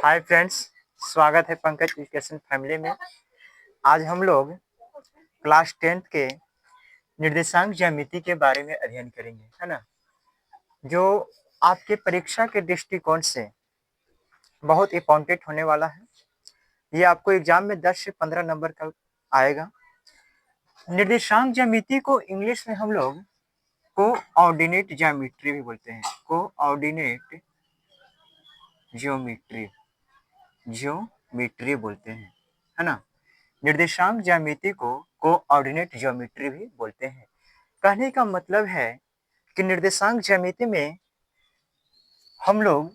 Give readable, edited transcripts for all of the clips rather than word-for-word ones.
Hi friends, स्वागत है Pankaj education family में। आज हम लोग क्लास 10th के निर्देशांक ज्यामिति के बारे में अध्ययन करेंगे, है ना। जो आपके परीक्षा के दृष्टिकोण से बहुत इंपॉर्टेंट होने वाला है। ये आपको एग्जाम में 10 से 15 नंबर का आएगा। निर्देशांक ज्यामिति को इंग्लिश में हम लोग कोऑर्डिनेट ज्योमेट्री भी बोलते हैं। कोऑर्डिनेट ज्योमेट्री ज्योमेट्री बोलते हैं, है ना। निर्देशांक ज्यामिति को कोऑर्डिनेट ज्योमेट्री भी बोलते हैं। कहने का मतलब है कि निर्देशांक ज्यामिति में हम लोग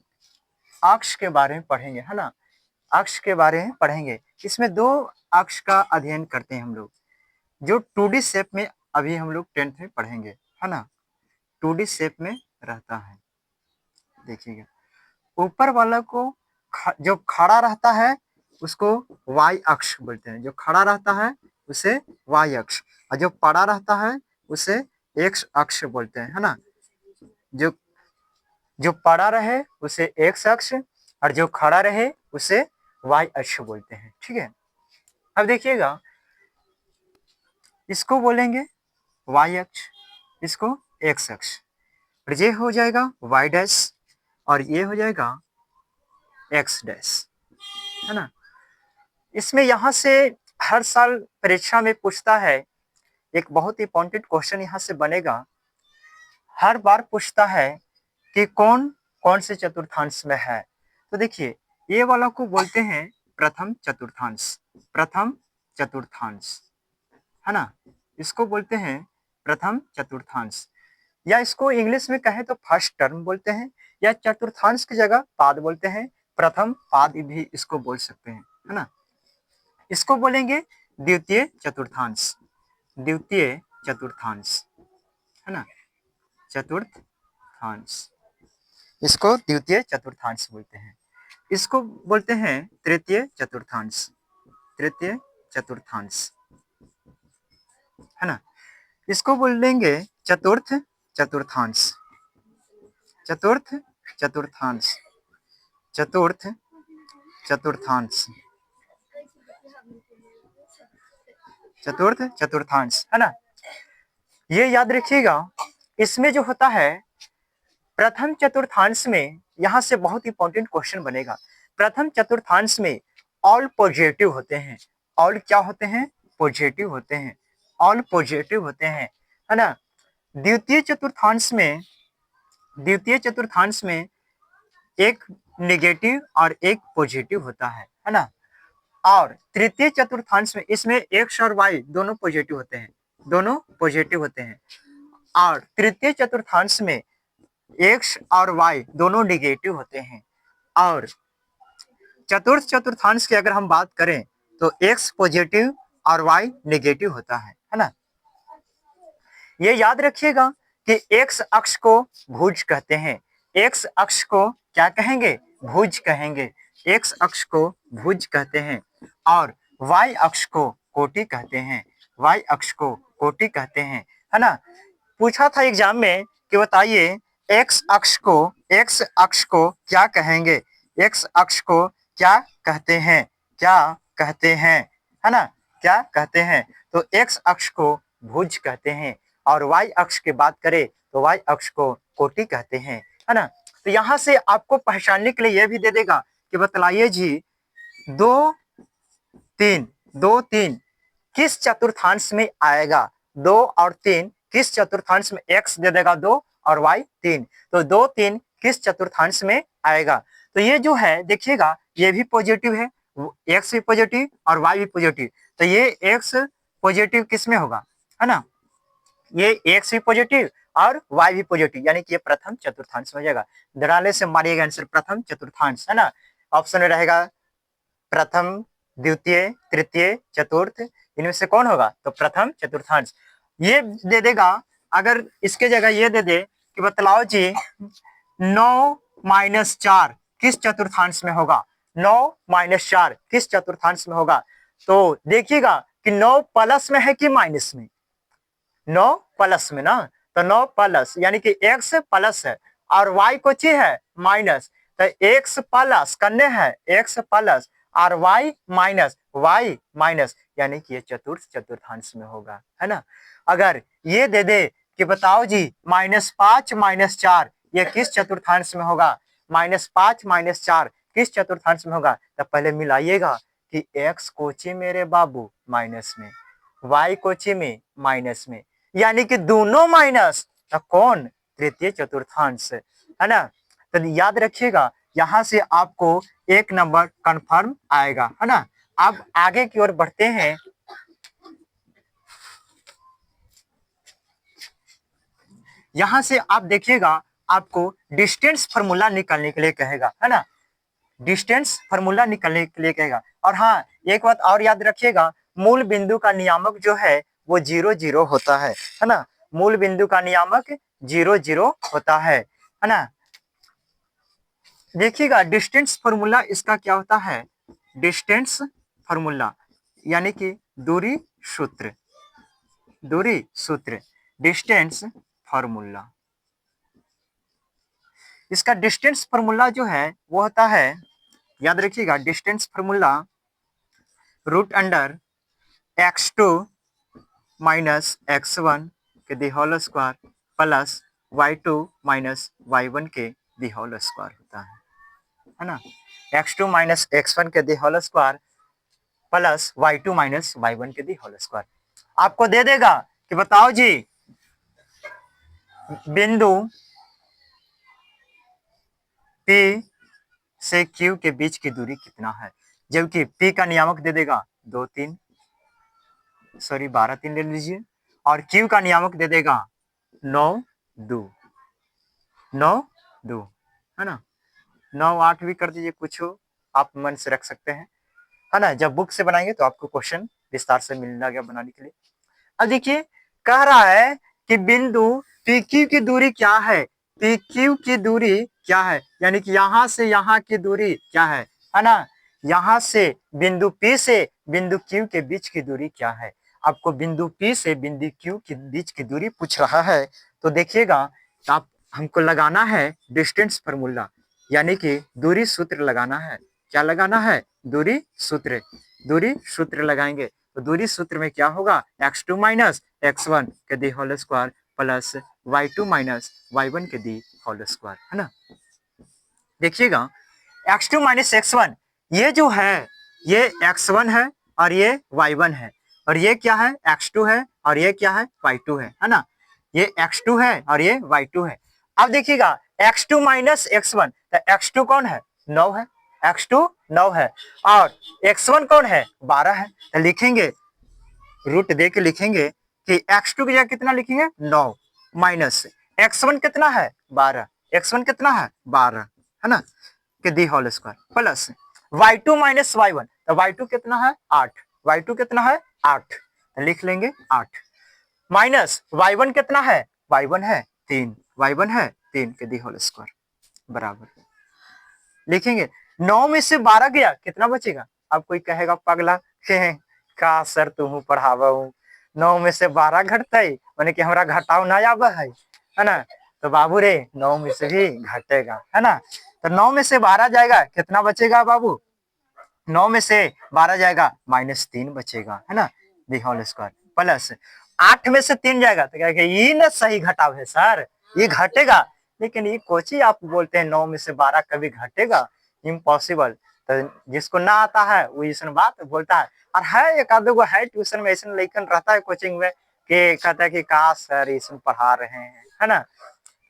अक्ष के बारे में पढ़ेंगे, है ना। अक्ष के बारे में पढ़ेंगे। इसमें दो अक्ष का अध्ययन करते हैं हम लोग, जो 2D शेप में अभी हम लोग 10th में पढ़ेंगे, है ना। 2D शेप में रहता है। देखिएगा, ऊपर वाला को जो खड़ा रहता है उसको y अक्ष बोलते हैं। जो खड़ा रहता है उसे y अक्ष, और जो पड़ा रहता है उसे x अक्ष बोलते हैं, है ना। जो जो पड़ा रहे उसे x अक्ष, और जो खड़ा रहे उसे y अक्ष बोलते हैं। ठीक है, अब देखिएगा, इसको बोलेंगे y अक्ष, इसको x अक्ष, और ये हो जाएगा y डैश, और ये हो जाएगा x डैश, है ना। इसमें यहाँ से हर साल परीक्षा में पूछता है, एक बहुत इंपॉर्टेंट क्वेश्चन यहाँ से बनेगा। हर बार पूछता है कि कौन कौन से चतुर्थांश में है। तो देखिए, ये वाला को बोलते हैं प्रथम चतुर्थांश। प्रथम चतुर्थांश, है ना, इसको बोलते हैं प्रथम चतुर्थांश, या इसको इंग्लिश में कहें तो फर्स्ट टर्म बोलते हैं, या चतुर्थांश की जगह पाद बोलते हैं। प्रथम पाद भी इसको बोल सकते हैं, है ना। इसको बोलेंगे द्वितीय चतुर्थांश। द्वितीय चतुर्थांश, है ना, चतुर्थांश, इसको द्वितीय चतुर्थांश बोलते हैं। इसको बोलते हैं तृतीय चतुर्थांश। तृतीय चतुर्थांश, है ना। इसको बोलेंगे चतुर्थ चतुर्थांश। चतुर्थ चतुर्थांश, चतुर्थ चतुर्थांश, चतुर्थ चतुर्थांश, है ना। ये याद रखिएगा, इसमें जो होता है प्रथम चतुर्थांश में, यहां से बहुत इंपॉर्टेंट क्वेश्चन बनेगा। प्रथम चतुर्थांश में ऑल पॉजिटिव होते हैं। ऑल क्या होते हैं? पॉजिटिव होते हैं। ऑल पॉजिटिव होते हैं, है ना। द्वितीय चतुर्थांश में, द्वितीय चतुर्थांश में एक नेगेटिव और एक पॉजिटिव होता है ना। और तृतीय चतुर्थांश में इसमें एक्स और वाई दोनों पॉजिटिव होते हैं। दोनों पॉजिटिव होते हैं। और तृतीय चतुर्थांश में एक्स और वाई दोनों निगेटिव होते हैं। और चतुर्थ चतुर्थांश की अगर हम बात करें तो एक्स पॉजिटिव और वाई नेगेटिव होता है ना। ये याद रखिएगा कि एक्स अक्ष को भुज कहते हैं। एक्स अक्ष को क्या कहेंगे? भुज कहेंगे। एक्स अक्ष को भुज कहते हैं। और वाई अक्ष को कोटि कहते हैं। वाई अक्ष को कोटि कहते हैं, है ना। पूछा था एग्जाम में कि बताइए एक्स अक्ष को क्या कहेंगे? एक्स अक्ष को क्या कहते हैं? क्या कहते हैं, है ना, क्या कहते हैं? तो एक्स अक्ष को भुज कहते हैं। और वाई अक्ष की बात करें तो वाई अक्ष को कोटि कहते हैं, है ना। तो यहाँ से आपको पहचानने के लिए यह भी दे देगा कि बतलाइए जी, दो तीन किस चतुर्थांश में आएगा? 2 और 3 किस चतुर्थांश में? x दे देगा 2 और y 3, तो 2 3 किस चतुर्थांश में आएगा? तो ये जो है देखिएगा, ये भी पॉजिटिव है, x भी पॉजिटिव और y भी पॉजिटिव। तो ये x पॉजिटिव किस में होगा, है ना। ये x भी पॉजिटिव और y भी पॉजिटिव, यानी कि ये प्रथम चतुर्थांश में हो जाएगा। धड़ाले से मारिएगा आंसर, प्रथम चतुर्थांश, है ना। ऑप्शन में रहेगा प्रथम, द्वितीय, तृतीय, चतुर्थ, इनमें से कौन होगा? तो प्रथम चतुर्थांश। ये दे देगा, अगर इसके जगह ये दे दे कि बतलाओ जी 9 - 4 किस चतुर्थांश में होगा? 9 - 4 किस चतुर्थांश में होगा? तो देखिएगा कि 9 प्लस में है कि माइनस में? 9 प्लस में ना, तो 9 प्लस यानी कि x प्लस है और y को ची है माइनस, तो x प्लस करने हैं x प्लस और y माइनस यानी कि ये चतुर्थांश में होगा, है ना। अगर ये दे दे कि बताओ जी -5 -4 ये किस चतुर्थांश में होगा, -5 -4 किस चतुर्थांश में होगा, तो पहले मिलाइएगा कि x कोची मेरे बाबू माइनस में, y कोची में माइनस में, यानी कि दोनों माइनस, तो कौन, तृतीय चतुर्थांश, है ना। तो याद रखिएगा यहां से आपको एक नंबर कंफर्म आएगा, है ना। अब आगे की ओर बढ़ते हैं। यहां से आप देखिएगा आपको डिस्टेंस फार्मूला निकालने के लिए कहेगा, है ना, डिस्टेंस फार्मूला निकालने के लिए कहेगा। और हाँ, एक बात और याद रखिएगा, मूल बिंदु का नियामक जो है वो 0 0 होता है ना। मूल बिंदु का नियामक 0 0 होता है ना। देखिएगा डिस्टेंस फार्मूला इसका क्या होता है, डिस्टेंस फार्मूला यानी कि दूरी सूत्र, डिस्टेंस फार्मूला, इसका डिस्टेंस फार्मूला जो है वो होता है, याद रखिएगा distance formula √x2 minus x1 के the whole square plus y2 minus y1 के दी होल स्क्वायर होता है ना। x2 माइनस x1 के the whole square plus y2 minus y1 के दी होल स्क्वायर आपको दे देगा कि बताओ जी बिंदु P से Q के बीच की दूरी कितना है, जबकि P का नियामक दे देगा 12 3 ले लीजिए, और Q का नियामक दे देगा 9 2 है ना, 9 8 भी कर दीजिए, कुछ हो आप मन से रख सकते हैं, है ना। जब बुक से बनाएंगे तो आपको क्वेश्चन विस्तार से मिलना गया बनाने के लिए। अब देखिए कह रहा है कि बिंदु PQ की दूरी क्या है, PQ की दूरी क्या है, यानी कि यहां से यहां की दूरी क्या है ना। यहां से बिंदु P से बिंदु Q के बीच की दूरी क्या है, आपको बिंदु P से बिंदु Q के बीच की दूरी पूछ रहा है। तो देखिएगा आप हमको लगाना है डिस्टेंस फार्मूला, यानी कि दूरी सूत्र लगाना है। क्या लगाना है, दूरी सूत्र लगाएंगे। तो दूरी सूत्र में क्या होगा, x2 माइनस x1 के the whole square plus y2 minus y1 के दी होल स्क्वायर, है ना। देखिएगा x2 माइनस x1 ये जो है ये x1 है और ये y1 है, और ये क्या है x2 है और ये क्या है y2 है ना। ये x2 है और ये y2 है। अब देखिएगा x2 माइनस x1, तो x2 कौन है, 9 है, x2 9 है और x1 कौन है, 12 है। तो लिखेंगे रूट दे के लिखेंगे कि x2 की जगह कितना लिखेंगे 9 माइनस x1 कितना है 12, x1 कितना है 12, है ना, के the whole square plus y2 minus y1, तो y2 कितना है 8, y2 कितना है 8, तो लिख लेंगे 8 माइनस y1 कितना है, y1 है 3, y1 है 3 के दी होल स्क्वायर बराबर लिखेंगे। 9 में से 12 गया कितना बचेगा, अब कोई कहेगा पगला का सर तुम पढ़ावा 9 में से 12 घटते माने कि हमारा घटाव ना आवा है ना। तो बाबू रे 9 में से भी घटेगा, है ना। तो 9 में से 12 जाएगा कितना बचेगा बाबू, 9 में से 12 जाएगा -3 बचेगा, है ना, दी होल स्क्वायर प्लस 8 में से 3 जाएगा तो क्या ये ना सही घटाव है सर, ये घटेगा, लेकिन ये कोची आप बोलते हैं 9 में से 12 कभी घटेगा, इम्पॉसिबल। तो जिसको ना आता है वो ऐसा बात बोलता है। और है एक आधे को है ट्यूशन में ऐसा लेकिन रहता है कोचिंग में कि कहता है कि कहा सर ऐसा पढ़ा रहे हैं, है ना।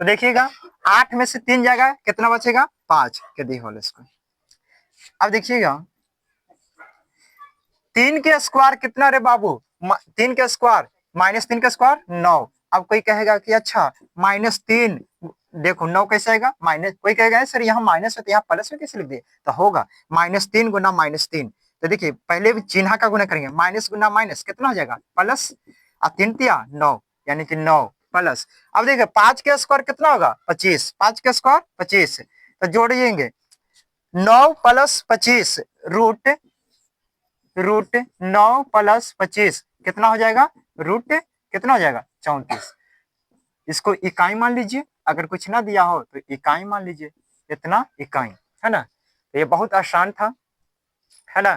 तो देखिएगा 8 में से 3 जाएगा कितना बचेगा 5 के दी होल स्क्वायर। अब देखिएगा 3 के स्क्वायर कितना रे बाबू, 3 के स्क्वायर -3 का स्क्वायर 9। अब कोई कहेगा कि अच्छा -3 देखो 9 कैसे आएगा माइनस, कोई कहेगा सर यहाँ माइनस है तो यहाँ प्लस में कैसे लिख दिए, तो होगा -3 गुना -3। तो देखिए पहले भी चिन्ह का गुना करेंगे, माइनस गुना माइनस कितना हो जाएगा प्लस, और 3 तिया 9 यानी कि 9 प्लस। अब देखिए 5 के स्क्वायर कितना होगा 25, 5 के स्क्वायर 25, तो जोड़िएंगे 9 प्लस 25 रूट 9 प्लस 25 कितना हो जाएगा, रूट कितना हो जाएगा 34। इसको इकाई मान लीजिए, अगर कुछ ना दिया हो तो इकाई मान लीजिए, इतना इकाई, है ना। तो ये बहुत आसान था, है ना।